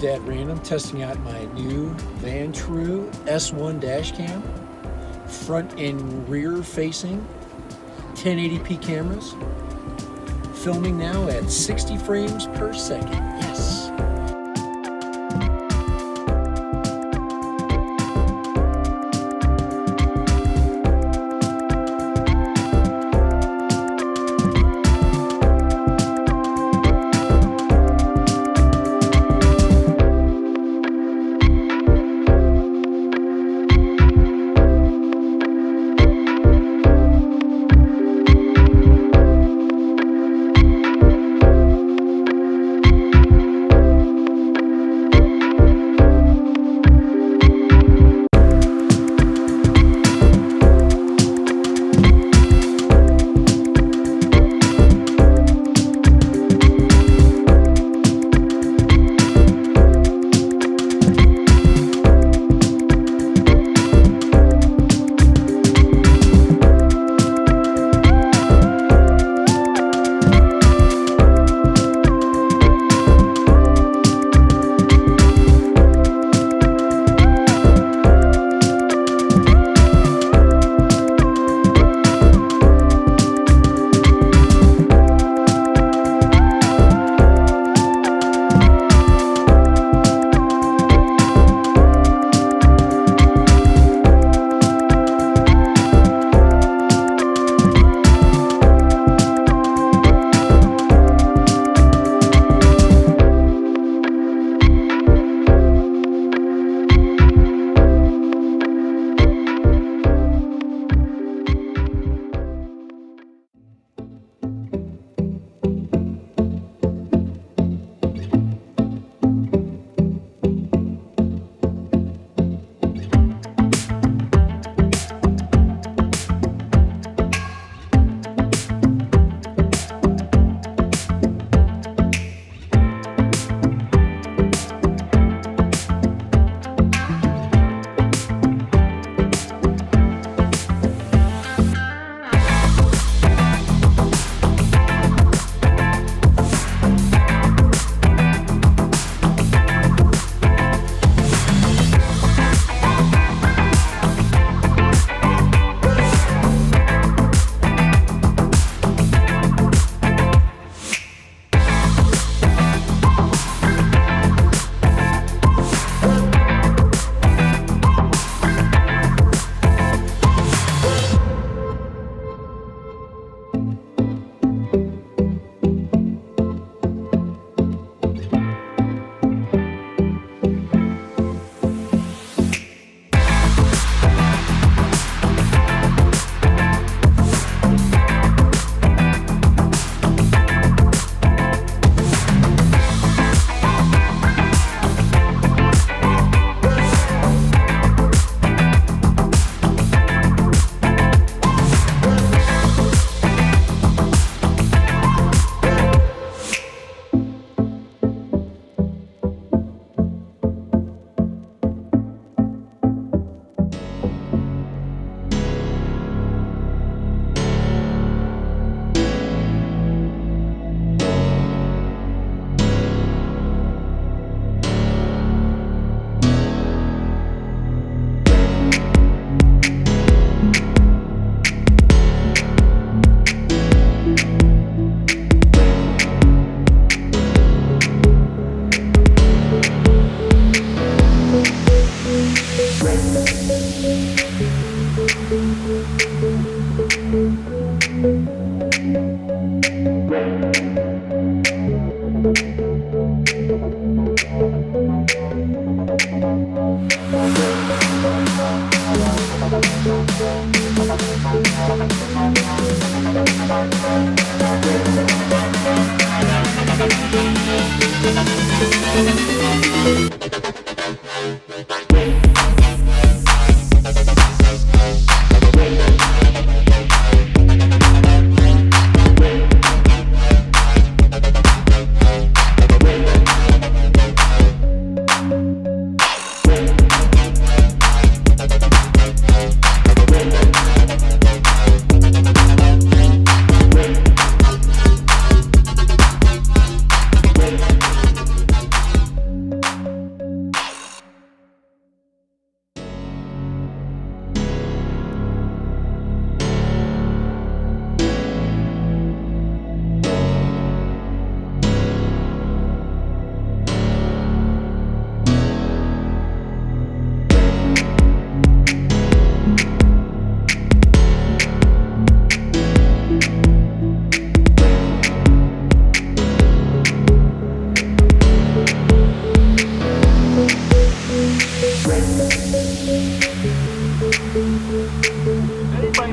moved at random, testing out my new Vantrue S1 dash cam, front and rear facing 1080p cameras, filming now at 60 frames per second. Yes.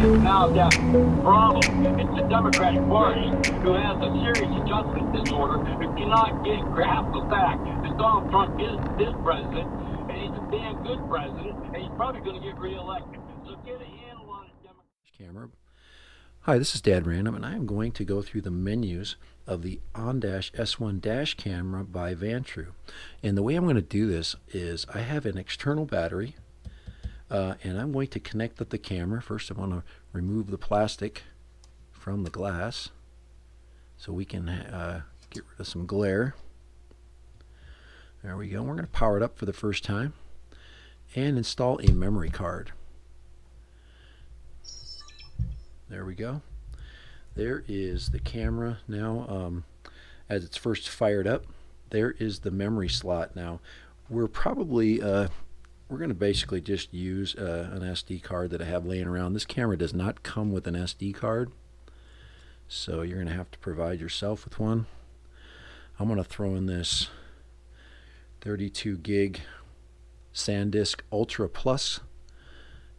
Now that problem, it's the Democratic Party who has a serious adjustment disorder who cannot grasp the fact that Donald Trump is this president, and he's a damn good president, and he's probably going to get reelected. So get a handle on it, Democratic Camera. Hi, this is Dad Random, and I am going to go through the menus of the S1 camera by Vantrue. And the way I'm going to do this is I have an external battery, and I'm going to connect up the camera. First, I want to remove the plastic from the glass so we can get rid of some glare. There we go. We're going to power it up for the first time and install a memory card. There we go. There is the camera now as it's first fired up. There is the memory slot. Now we're probably we're going to basically just use an SD card that I have laying around. This camera does not come with an SD card, so you're going to have to provide yourself with one. I'm going to throw in this 32 gig SanDisk Ultra Plus.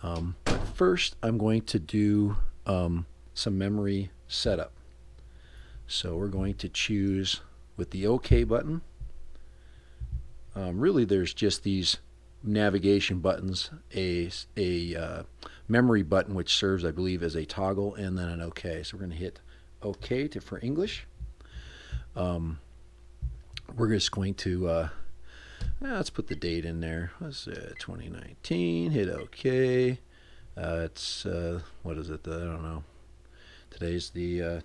But first I'm going to do some memory setup. So we're going to choose with the OK button. Really there's just these navigation buttons, a memory button which serves I believe as a toggle, and then an OK. So we're going to hit OK for English. We're just going to let's put the date in there. Let's 2019. Hit OK. It's what is it? I don't know. Today's the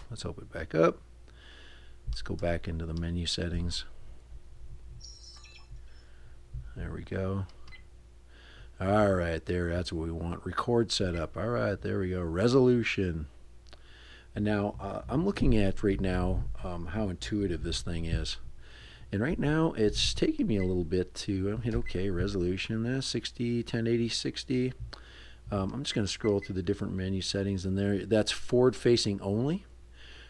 let's open it back up. Let's go back into the menu settings. There we go. All right, there, that's what we want. Record setup. All right, there we go. Resolution. And now I'm looking at right now how intuitive this thing is. And right now it's taking me a little bit to hit OK. Resolution 60, 1080, 60. I'm just going to scroll through the different menu settings, and there, that's forward facing only.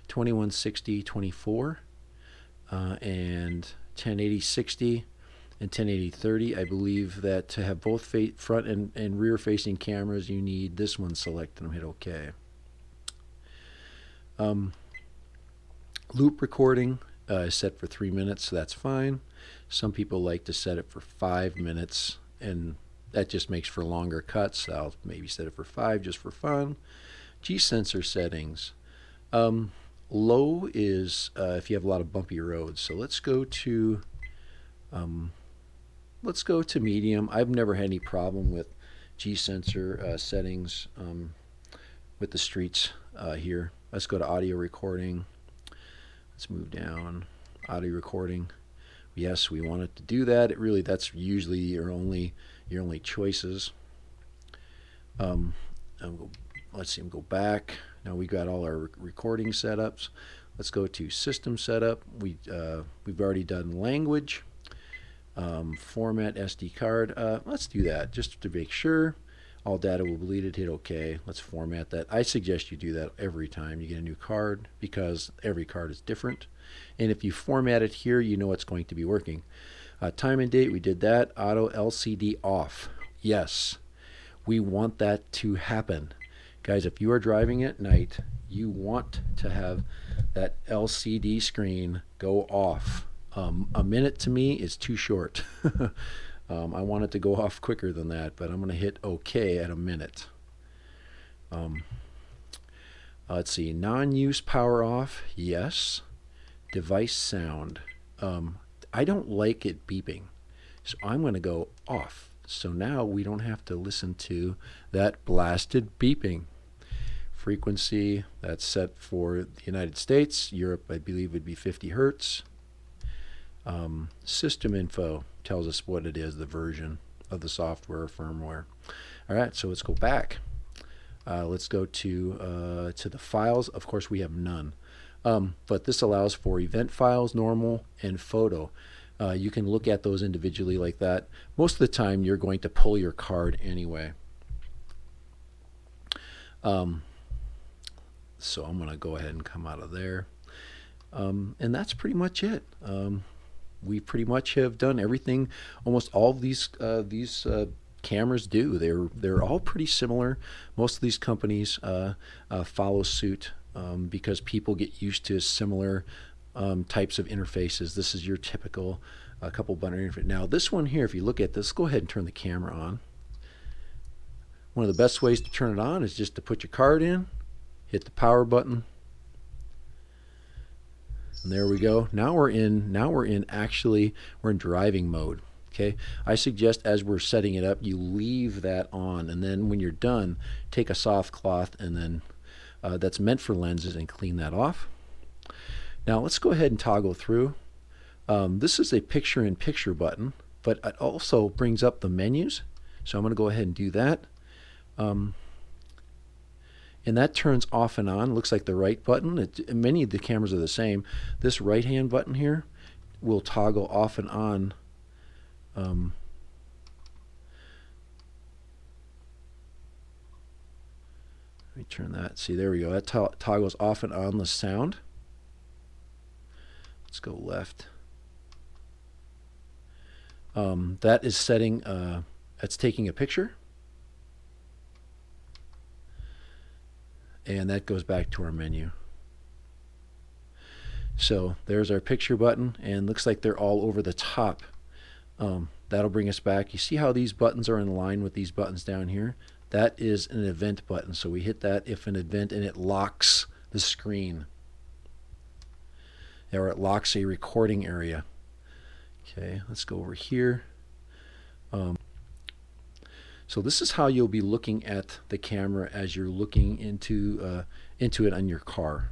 2160, 24, and 1080, 60. And 1080 30. I believe that to have both front and rear facing cameras you need this one selected and hit OK. Loop recording is set for 3 minutes, so that's fine. Some people like to set it for 5 minutes, and that just makes for longer cuts. I'll maybe set it for 5 just for fun. G-sensor settings. Low is if you have a lot of bumpy roads. So let's go to medium. I've never had any problem with G-sensor settings with the streets here. Let's go to audio recording. Let's move down. Audio recording. Yes, we want it to do that. That's usually your only choices. Let's see him go back. Now we got all our recording setups. Let's go to system setup. We've already done language. Format SD card. Let's do that just to make sure. All data will be deleted. Hit OK. Let's format that. I suggest you do that every time you get a new card because every card is different. And if you format it here, you know it's going to be working. Time and date, we did that. Auto LCD off. Yes, we want that to happen. Guys, if you are driving at night, you want to have that LCD screen go off. A minute to me is too short. I want it to go off quicker than that, but I'm going to hit OK at a minute. Let's see, non-use power off, yes. Device sound. I don't like it beeping, so I'm going to go off. So now we don't have to listen to that blasted beeping. Frequency, that's set for the United States. Europe, I believe, would be 50 hertz. System info tells us what it is, the version of the software or firmware. All right, so let's go back. Let's go to the files. Of course, we have none. But this allows for event files, normal, and photo. You can look at those individually like that. Most of the time you're going to pull your card anyway. So I'm going to go ahead and come out of there. And that's pretty much it. We pretty much have done everything almost all of these cameras do. They're all pretty similar. Most of these companies follow suit because people get used to similar types of interfaces. This is your typical couple button interface. Now this one here, if you look at this, go ahead and turn the camera on. One of the best ways to turn it on is just to put your card in, hit the power button, and there we go. Now we're in driving mode. Okay, I suggest as we're setting it up, you leave that on, and then when you're done, take a soft cloth and then that's meant for lenses and clean that off. Now let's go ahead and toggle through. This is a picture-in-picture button, but it also brings up the menus. So I'm going to go ahead and do that. And that turns off and on. Looks like the right button. Many of the cameras are the same. This right-hand button here will toggle off and on. Let me turn that. See, there we go. That toggles off and on the sound. Let's go left. That is setting. That's taking a picture. And that goes back to our menu. So there's our picture button, and looks like they're all over the top. That'll bring us back. You see how these buttons are in line with these buttons down here? That is an event button. So we hit that if an event, and it locks the screen. Or it locks a recording area. Okay, let's go over here. So this is how you'll be looking at the camera as you're looking into it on your car.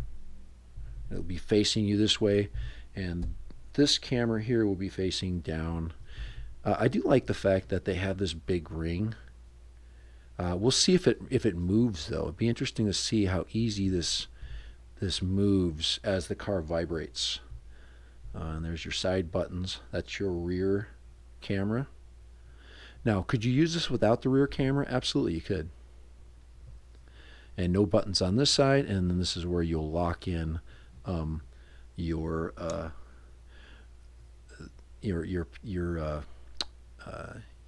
It'll be facing you this way, and this camera here will be facing down. I do like the fact that they have this big ring. We'll see if it moves though. It'd be interesting to see how easy this moves as the car vibrates. And there's your side buttons. That's your rear camera. Now, could you use this without the rear camera? Absolutely, you could. And no buttons on this side, and then this is where you'll lock in your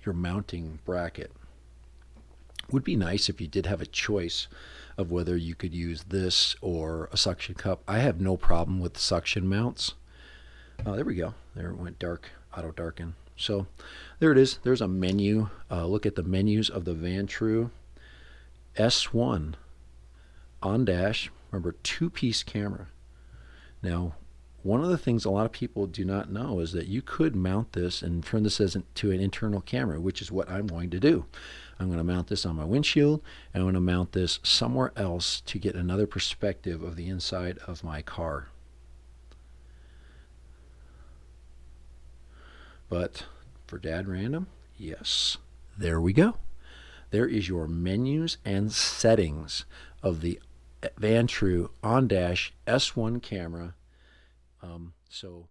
mounting bracket. Would be nice if you did have a choice of whether you could use this or a suction cup. I have no problem with suction mounts. There we go. There it went dark, auto darken. So there it is. There's a menu. Look at the menus of the Vantrue S1 on dash. Remember, two-piece camera. Now, one of the things a lot of people do not know is that you could mount this and turn this into an internal camera, which is what I'm going to do. I'm going to mount this on my windshield, and I'm going to mount this somewhere else to get another perspective of the inside of my car. But for Dad Random, yes, there we go. There is your menus and settings of the Vantrue on-dash S1 camera. So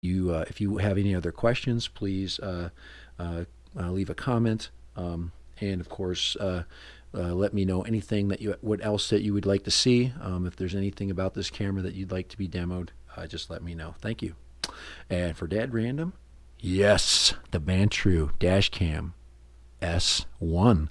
if you have any other questions, please leave a comment. And of course, let me know anything what else that you would like to see. If there's anything about this camera that you'd like to be demoed, just let me know. Thank you. And for Dad Random, yes, the Vantrue Dashcam S1.